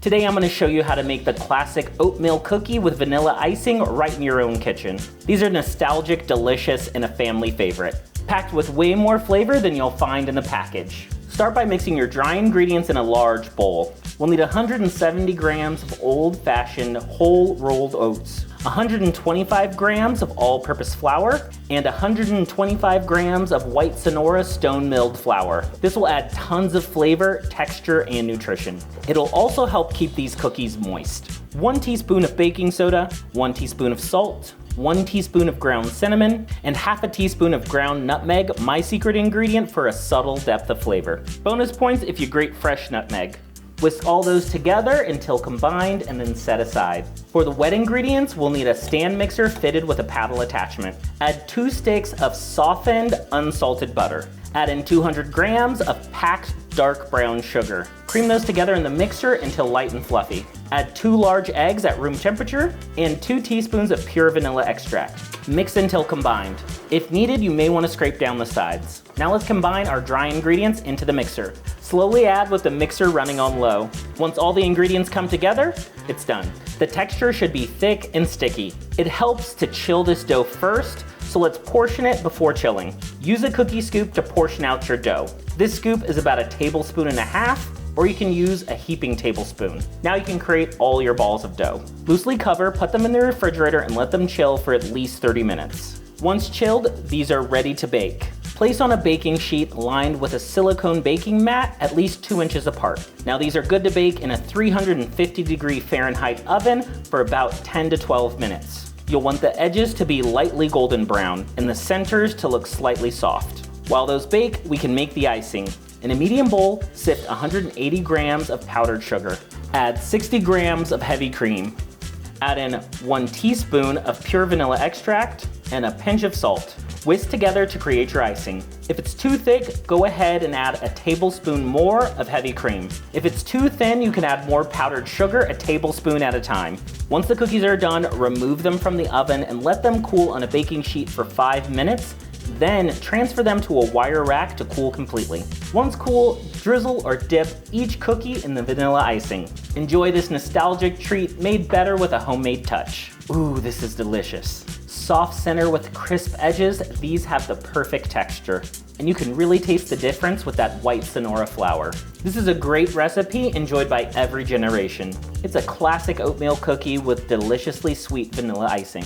Today I'm going to show you how to make the classic oatmeal cookie with vanilla icing right in your own kitchen. These are nostalgic, delicious, and a family favorite, packed with way more flavor than you'll find in the package. Start by mixing your dry ingredients in a large bowl. We'll need 170 grams of old-fashioned whole rolled oats, 125 grams of all-purpose flour, and 125 grams of white Sonora stone milled flour. This will add tons of flavor, texture, and nutrition. It'll also help keep these cookies moist. 1 teaspoon of baking soda, 1 teaspoon of salt, 1 teaspoon of ground cinnamon, and half a teaspoon of ground nutmeg, my secret ingredient for a subtle depth of flavor. Bonus points if you grate fresh nutmeg. Whisk all those together until combined and then set aside. For the wet ingredients, we'll need a stand mixer fitted with a paddle attachment. Add 2 sticks of softened, unsalted butter. Add in 200 grams of packed dark brown sugar. Cream those together in the mixer until light and fluffy. Add 2 large eggs at room temperature and 2 teaspoons of pure vanilla extract. Mix until combined. If needed, you may want to scrape down the sides. Now let's combine our dry ingredients into the mixer. Slowly add with the mixer running on low. Once all the ingredients come together, it's done. The texture should be thick and sticky. It helps to chill this dough first, so let's portion it before chilling. Use a cookie scoop to portion out your dough. This scoop is about 1.5 tablespoons, or you can use a heaping tablespoon. Now you can create all your balls of dough. Loosely cover, put them in the refrigerator, and let them chill for at least 30 minutes. Once chilled, these are ready to bake. Place on a baking sheet lined with a silicone baking mat at least 2 inches apart. Now these are good to bake in a 350-degree Fahrenheit oven for about 10 to 12 minutes. You'll want the edges to be lightly golden brown and the centers to look slightly soft. While those bake, we can make the icing. In a medium bowl, sift 180 grams of powdered sugar. Add 60 grams of heavy cream. Add in 1 teaspoon of pure vanilla extract and a pinch of salt. Whisk together to create your icing. If it's too thick, go ahead and add a tablespoon more of heavy cream. If it's too thin, you can add more powdered sugar, a tablespoon at a time. Once the cookies are done, remove them from the oven and let them cool on a baking sheet for 5 minutes. Then transfer them to a wire rack to cool completely. Once cool, drizzle or dip each cookie in the vanilla icing. Enjoy this nostalgic treat made better with a homemade touch. Ooh, this is delicious. Soft center with crisp edges, these have the perfect texture. And you can really taste the difference with that white Sonora flour. This is a great recipe enjoyed by every generation. It's a classic oatmeal cookie with deliciously sweet vanilla icing.